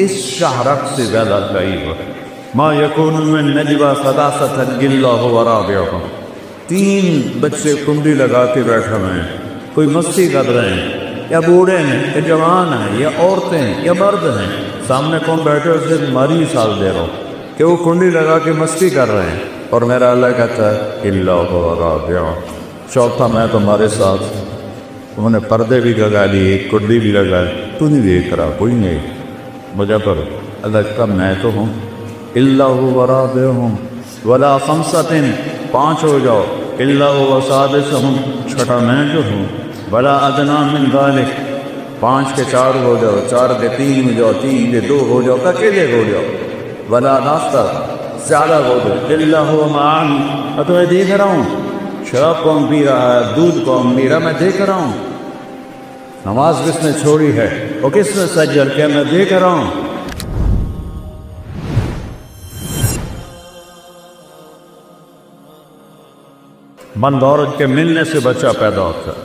اس شہرک سے زیادہ ضعیف ہے۔ ما یکون من نجوا ثلاثۃ الا هو رابعهم، 3 بچے کنڈی لگا کے بیٹھے ہوئے ہیں، کوئی مستی کر رہے ہیں، یا بوڑھے ہیں یا جوان ہیں یا عورتیں ہیں یا مرد ہیں، سامنے کون بیٹھے اس سے ماری مثال دے رہا ہوں کہ وہ کنڈی لگا کے مستی کر رہے ہیں، اور میرا اللہ کہتا ہے الا هو رابعهم، چوتھا میں تمہارے ساتھ۔ انہوں نے پردے بھی لگا لیے، کنڈی بھی لگائے، تو نہیں دیکھ رہا، کوئی نہیں، مجھے پر اللہ کا میں تو ہوں۔ الا هو رابعهم ولا خمسة، 5 ہو جاؤ، الا هو سادسهم، چھٹا میں جو ہوں، ولا ادنى من ذلك، 5 کے 4 ہو جاؤ، 4 کے 3 ہو جاؤ، 3 کے 2 ہو جاؤ، اکیلے ہو جاؤ، ولا ناستہ زیادہ ہو جاؤ، الا هو معي، میں تمہیں دیکھ رہا ہوں، شراب کون پی رہا ہے، دودھ کون پی رہا، میں دیکھ رہا ہوں، نماز کس نے چھوڑی ہے، وہ کس نے سجل کیا، میں دیکھ رہا ہوں۔ مرد عورت کے ملنے سے بچہ پیدا ہوتا ہے،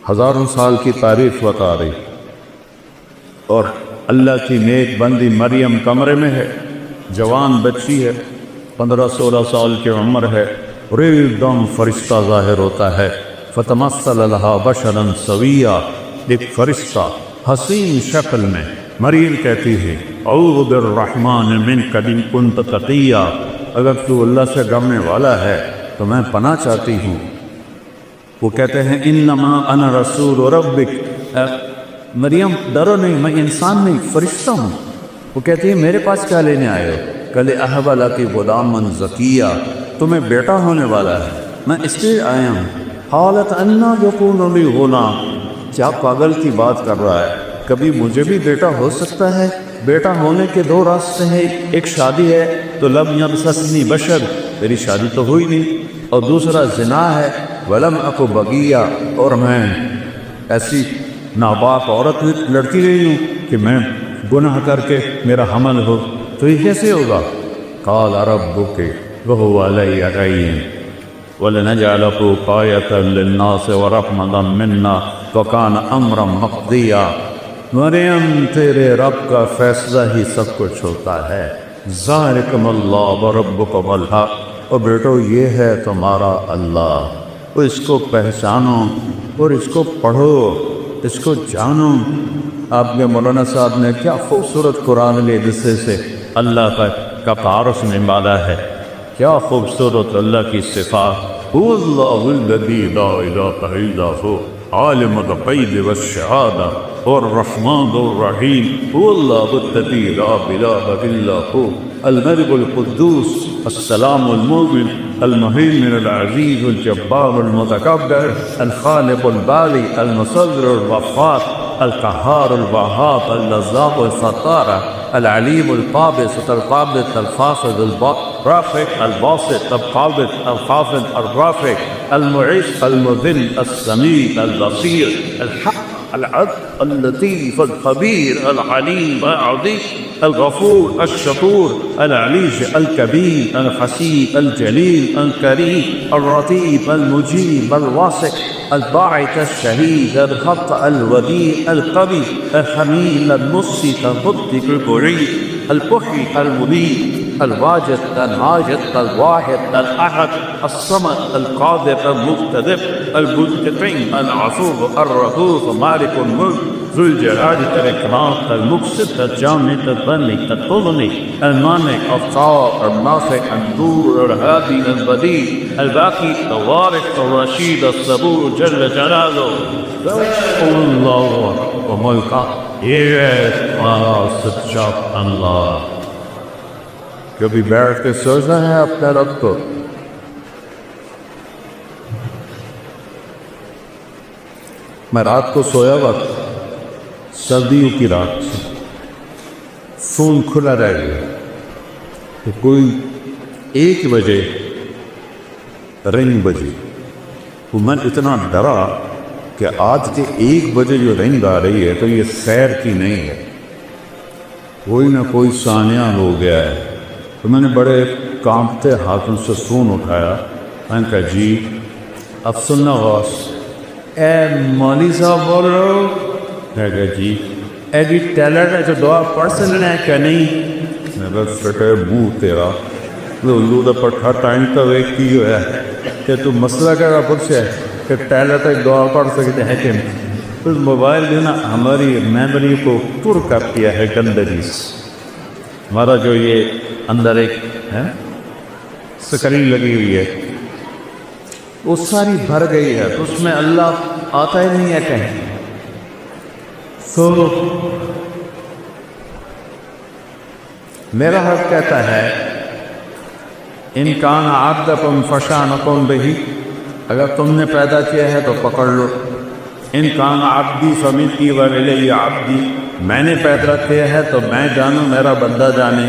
ہزاروں سال کی تاریخ بتا رہی، اور اللہ کی نیک بندی مریم کمرے میں ہے، جوان بچی ہے، 15-16 سال کی عمر ہے، اور ایک دم فرشتہ ظاہر ہوتا ہے، فتمثل لها بشرا سویا، ایک فرشتہ حسین شکل میں، مریم کہتی ہے اعوذ بالرحمن منک ان کنت تقیا، اگر تو اللہ سے ڈرنے والا ہے تو میں پناہ چاہتی ہوں۔ وہ کہتے ہیں انما انا رسول ربک، مریم ڈرو نہیں، میں انسان نہیں، فرشتہ ہوں۔ وہ کہتی ہے میرے پاس کیا لینے آئے ہو؟ کل احب لک غلاما زکیا، تمہیں بیٹا ہونے والا ہے، میں اس لیے آیا ہوں۔ قالت انا یکون لی غلام، کیا پاگل کی بات کر رہا ہے، کبھی مجھے بھی بیٹا ہو سکتا ہے؟ بیٹا ہونے کے 2 راستے ہیں، ایک شادی ہے تو لم یمسسنی بشر، میری شادی تو ہوئی نہیں، اور دوسرا زنا ہے، ولم اکو بغیا، اور میں ایسی ناپاک عورت لڑکی رہی ہوں کہ میں گناہ کر کے میرا حمل ہو، تو یہ کیسے ہوگا؟ قال ربک وهو علی عین وَلَنَجْعَلَهُ آیَةً لِلنَّاسِ وَرَحْمَةً مِنَّا وَكَانَ أَمْرًا مَقْضِيًّا، مریم تیرے رب کا فیصلہ ہی سب کچھ ہوتا ہے، ذَلِكُمُ اللَّهُ وَرَبُّكُمُ الْحَقُّ، اور بیٹو یہ ہے تمہارا اللہ، تو اس کو پہچانو اور اس کو پڑھو، اس کو جانو۔ آپ کے مولانا صاحب نے کیا خوبصورت قرآن کے حصے سے اللہ کا تعارف نمالا ہے، کیا خوبصورت اللہ کی صفات، هو اللہ الذی لا الہ الا هو عالم الغیب والشہادہ الرحمن الرحیم، هو اللہ الذی لا الہ الا هو الملک القدوس السلام المؤمن المهيمن العزيز الجبار المتكبر الخالق الباري المصور الغفار القهار الوهاب الرزاق الستار العليم القابض القابض الخافض الرافع الباسط القابض الخافض الرافع المعز المذل السميع البصير الحق العدل اللطيف الخبير العليم العظيم الغفور الشكور العليج الكبير الحسيب الجليل الكريم الرتيب المجيب الواسع الباعث الشهيد الخط الوديع القوي الحميد المقسط المبدع المعيد المحيي المميت الواجد العاجد الواحد الأحد الصمد القادر المقتدر المنتقم العفو الرؤوف مالك الملك ذو الجلال والإكرام المقسط الجامد الغني الغني المانع الطاهر النافع النور الهادي البديع الباقي الوارث الرشيد الصبور جل جلاله الله وملكه، یہ ہے ہمارا سچا اللہ۔ کبھی بیٹھ کے سوچنا ہے اپنے رب کو، میں رات کو سویا وقت، سردیوں کی رات، فون کھلا رہ گیا تو کوئی 1 بجے رنگ بجی، تو میں اتنا ڈرا کہ آج کے 1 بجے جو رنگ آ رہی ہے تو یہ خیر کی نہیں ہے، کوئی نہ کوئی سانیہ ہو گیا ہے۔ تو میں نے بڑے کانپتے ہاتھوں سے فون اٹھایا، میں نے کہا جی اب سننا غوث، اے مولوی صاحب بول رہے ہو؟ میں کہا جی، ایڈی ٹیلنٹ ہے جو دعا پڑھ سکنا ہے کہ نہیں؟ میرا سٹے منہ تیرا حضور دا پٹھا ٹائم کا ویک کی ہوا ہے کہ تو مسئلہ کیا پوچھا ہے کہ ٹیلنٹ ایک دعا پڑھ سکتے ہیں کہ اس موبائل نے نا ہماری میموری کو پر کر دیا ہے گندگی سے. ہمارا جو یہ اندر ایک ہے سکرین لگی ہوئی ہے وہ ساری بھر گئی ہے، تو اس میں اللہ آتا ہی نہیں ہے کہیں. تو میرا حق کہتا ہے ان کان عبدکم فشانکم بہی، اگر تم نے پیدا کیا ہے تو پکڑ لو. ان کان عبدی فمنی والی عبدی، میں نے پیدا کیا ہے تو میں جانوں میرا بندہ جانے.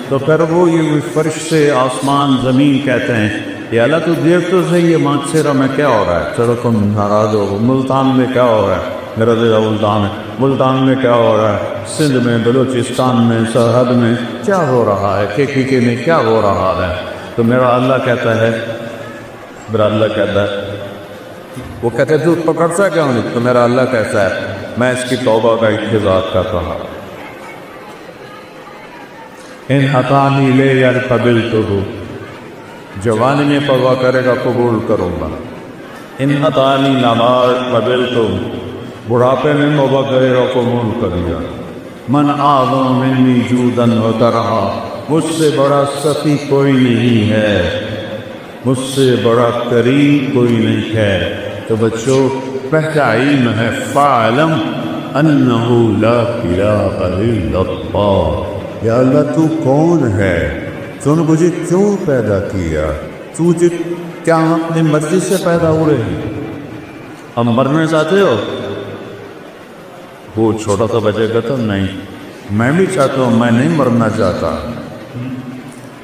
تو پھر وہ یہ فرشتے آسمان زمین کہتے ہیں یا اللہ تو دیر تو صحیح یہ مانچیرا میں کیا ہو رہا ہے، چلو تم ناراض ہو. ملتان میں کیا ہو رہا ہے، میرا دل ملتان ہے. ملتان میں کیا ہو رہا ہے، سندھ میں، بلوچستان میں، سرحد میں کیا ہو رہا ہے، کے میں کیا ہو رہا ہے. تو میرا اللہ کہتا ہے، میرا اللہ کہتا ہے، وہ کہتے تو پکڑتا کیوں نہیں؟ تو میرا اللہ کہتا ہے میں اس کی توبہ کا انتظار کر رہا. ان عطانی لے یار قبل تو ہو، جوانی میں پرواہ کرے گا قبول کروں گا. ان عطانی نماز قبل تو، بڑھاپے میں توبہ کرے گا قبول کروں گا. من اعظم منی جودا و کرما، مجھ سے بڑا سخی کوئی نہیں ہے، مجھ سے بڑا کریم کوئی نہیں ہے. تو بچوں پہلا علم ہے فاعلم انہ لا الہ الا اللہ. یا اللہ تو کون ہے، تو نے مجھے کیوں پیدا کیا، تو کیا اپنی مرضی سے پیدا ہو رہے ہیں؟ ہم مرنا چاہتے ہو؟ وہ چھوٹا سا بچے گا تو نہیں، میں بھی چاہتا ہوں، میں نہیں مرنا چاہتا.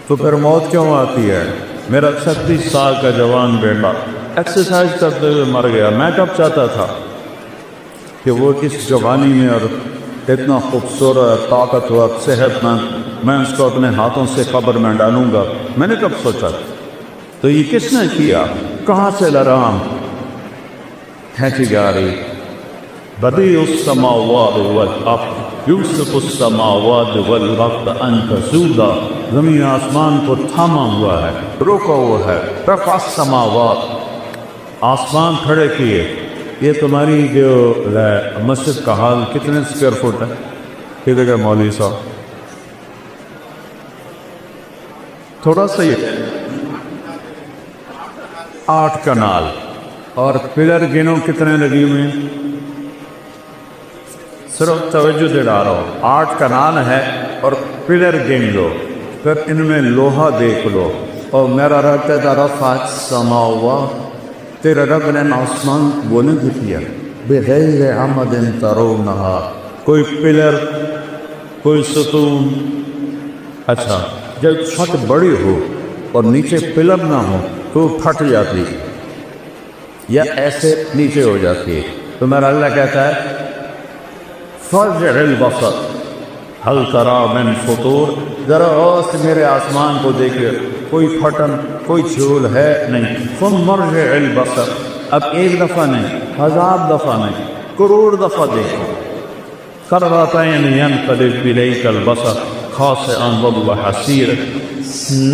تو پھر موت کیوں آتی ہے؟ میرا 36 سال کا جوان بیٹا ایکسرسائز کرتے ہوئے مر گیا. میں کب چاہتا تھا کہ وہ اس جوانی میں اور اتنا خوبصورت، طاقتور، صحت مند، میں اس کو اپنے ہاتھوں سے قبر میں ڈالوں گا. میں نے کب سوچا؟ تو یہ کس نے کیا؟ کہاں سے لرام کھینچی جا رہی. بدیع السماوات والارض یوسف السماوات والارض ان تزولا، زمین آسمان کو تھاما ہوا ہے، روکا ہوا ہے. رفع السماوات، آسمان کھڑے کیے. یہ تمہاری جو مسجد کا حال کتنے اسکوائر فٹ ہے؟ کتنے کا مولوی صاحب؟ تھوڑا سا یہ 8 کنال. اور پلر گنو کتنے لگی ہوئے ہیں؟ صرف توجہ دے رہا ہوں، 8 کنال ہے اور پلر گن لو، پھر ان میں لوہا دیکھ لو. اور میرا رب کہتا رفع السماوات، تیرا رب نے آسمان بلند کیا بغیر عمد ترونہا، کوئی پلر، کوئی ستون. اچھا جب چھت بڑی ہو اور نیچے پلر نہ ہو تو پھٹ جاتی یا ایسے نیچے ہو جاتی ہے. تو میرا اللہ کہتا ہے فارجع البصر هل ترى من فطور، ذرا اور سے میرے آسمان کو دیکھے، کوئی پھٹن، کوئی جھول ہے نہیں. ثم ارجع البصر، اب 1 دفعہ نہیں، 1000 دفعہ نہیں، کروڑ دفعہ دیکھو. کرتین ينقلب الیک البصر خاسئا وهو حسیر،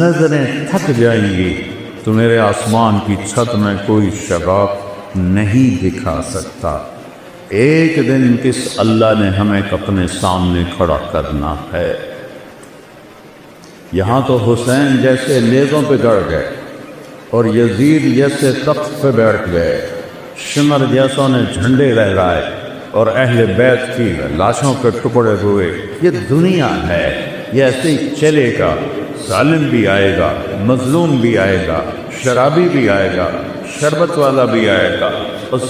نظریں تھک جائیں گی تو میرے آسمان کی چھت میں کوئی شگاف نہیں دکھا سکتا. ایک دن کس اللہ نے ہمیں اپنے سامنے کھڑا کرنا ہے. یہاں تو حسین جیسے نیزوں پہ چڑھ گئے اور یزید جیسے تخت پہ بیٹھ گئے، شمر جیسوں نے جھنڈے لہرائے اور اہل بیت کی لاشوں کے ٹکڑے ہوئے. یہ دنیا ہے، یہ ایسے ہی چلے گا. ظالم بھی آئے گا، مظلوم بھی آئے گا، شرابی بھی آئے گا، شربت والا بھی آئے گا،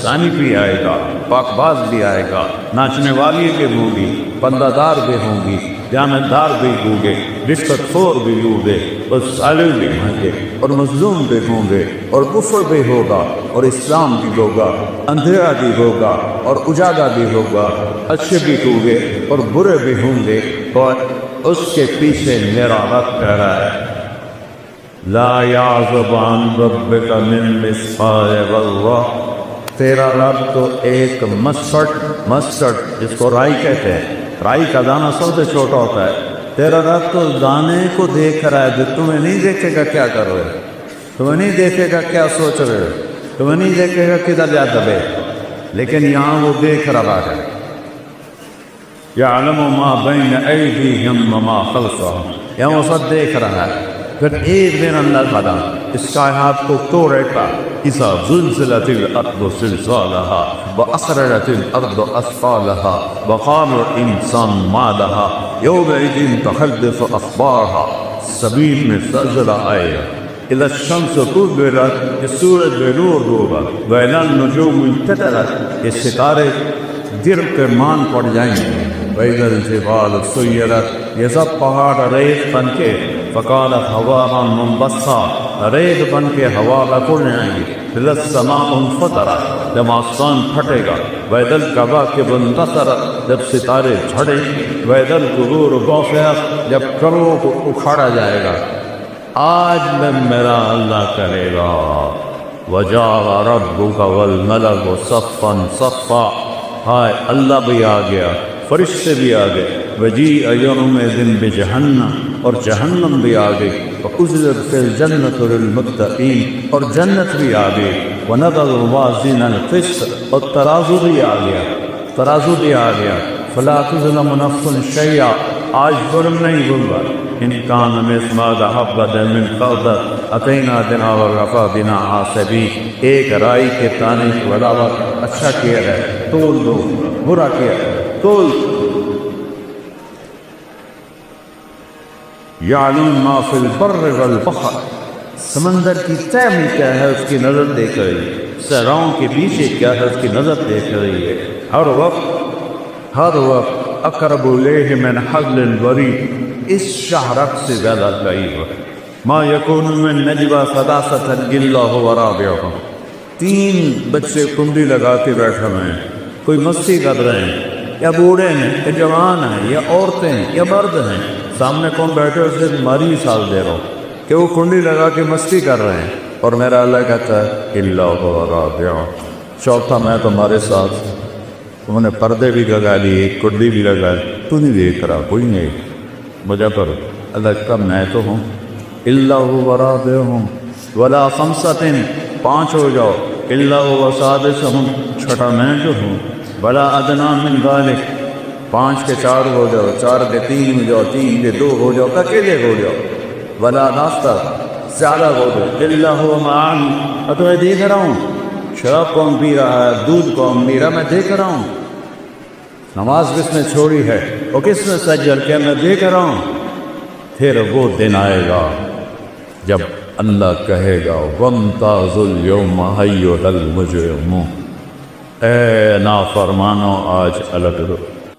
ثانی بھی آئے گا، پاک باز بھی آئے گا، ناچنے والی بھی ہوں گی، پردہ دار بھی ہوں گی، جامت دار بھی ہوں گے، رشوت خور بھی ہوں گے، اور ظالم بھی ہوں گے، اور مظلوم بھی ہوں گے، اور کفر بھی ہوگا، اور اسلام بھی ہوگا، اندھیرا بھی ہوگا، اور اجالا بھی ہوگا، اچھے بھی ہوں گے اور برے بھی ہوں گے. اور اس کے پیچھے میرا رب کہہ رہا ہے لا یعزب عن ربک من مثقال ذرہ، تیرا رب تو ایک مسٹرڈ جس کو رائی کہتے ہیں، رائی کا دانہ سب سے چھوٹا ہوتا ہے، تیرا رب تو دانے کو دیکھ رہا ہے، جو تمہیں نہیں دیکھے گا کیا کر رہے ہو، تمہیں نہیں دیکھے گا کیا سوچ رہے ہو، تمہیں نہیں دیکھے گا کدھر جا دبے، لیکن یہاں وہ دیکھ رہا ہے۔ یعلم ما بین ایدیہم وما خلفہم، یہاں وہ سب دیکھ رہا ہے۔ پھر ایک دن اللہ تعالیٰ اس کائنات کو توڑے گا، اذا زلزلت الارض زلزالہا واخرجت الارض اثقالہا وقال الانسان ما لہا یومئذ تحدث اخبارہا، زمین میں زلزلہ آئے گا، اذا الشمس کورت، یہ سورج بے نور ہوگا، واذا النجوم انکدرت، یہ ستارے گر کر مان پڑ جائیں گے، وَإِذَا الْجِبَالُ سُيِّرَتْ، یہ سب پہاڑ ریت بن کے فَقَالَتْ هَوَاءً مُنبَثًّا، ریت بن کے ہوا میں اڑ جائیں گے، إِذَا السَّمَاءُ انفطرت، جب آسمان پھٹے گا، وَإِذَا الْكَوَاكِبُ انتثرت، جب ستارے جھڑیں، وَإِذَا الْقُبُورُ بُعْثِرَتْ، جب قبروں کو اکھاڑا جائے گا۔ آج میں میرا اللہ کرے گا، وَجَاءَ رَبُّكَ وَالْمَلَكُ صَفًّا صَفًّا، ہائے اللہ بھی آ گیا، فرشتے بھی آ گئے، وجیء یومئذ بجہنم، اور جہنم بھی آ گئی، وَأُزْلِفَتِ الْجَنَّةُ لِلْمُتَّقِينَ، اور جنت بھی آ گئی، وَنَضَعُ الْمَوَازِينَ الْقِسْطَ، اور ترازو بھی آ گیا، ترازو بھی آ گیا، فَلَا تُظْلَمُ نَفْسٌ شَيْئًا، آج ظلم نہیں ہوگا، إِنْ كَانَ مِثْقَالَ حَبَّةٍ مِّنْ خَرْدَلٍ أَتَيْنَا بِهَا وَكَفَىٰ بِنَا حَاسِبِينَ، ایک رائی کے دانے کے برابر اچھا کیا ہے تول دو، برا کیا ہے تول دو۔ یعلم ما فی البر والبحر، سمندر کی تہ میں کیا ہے اس کی نظر دیکھ رہی ہے، صحراؤں کے پیچھے کیا ہے اس کی نظر دیکھ رہی ہے، ہر وقت اقرب الیہ من حبل الورید، اس شاہرگ سے زیادہ قریب ہے۔ ما یکون من نجوی ثلاثۃ الا هو رابعہم، تین بچے کنڈی لگا کے بیٹھے ہوئے ہیں، کوئی مستی کر رہے ہیں، یا بوڑھے ہیں یا جوان ہیں یا عورتیں ہیں یا مرد ہیں، سامنے کون بیٹھے ہو اسے ماری مثال دے رہا ہوں کہ وہ کنڈی لگا کے مستی کر رہے ہیں، اور میرا اللہ کہتا ہے الا هو رابعہم، چوتھا میں تمہارے ساتھ۔ انہوں نے پردے بھی لگا لیے، کنڈی بھی لگا لی، تو نہیں دیکھ رہا، کوئی نہیں مجھے پر اللہ کا میں تو ہوں، الا هو رابعہم ولا خمسۃ، پانچ ہو جاؤ، الا هو سادسہم، چھٹا میں جو ہوں، ولا ادنی من ذلک، پانچ کے چار ہو جاؤ، چار کے تین ہو جاؤ، تین کے دو ہو جاؤ، اکیلے ہو جاؤ، ولا ناصر، زیادہ ہو جاؤ، الا هو معن، تو میں دیکھ رہا ہوں، شراب کون پی رہا ہے، دودھ کون پی رہا، میں دیکھ رہا ہوں، نماز کس نے چھوڑی ہے اور کس نے سجل کیا، میں دیکھ رہا ہوں۔ پھر وہ دن آئے گا جب اللہ کہے گا وَامْتَازُوا الْيَوْمَ أَيُّهَا الْمُجْرِمُونَ، اے نافرمانو آج الگ رہو۔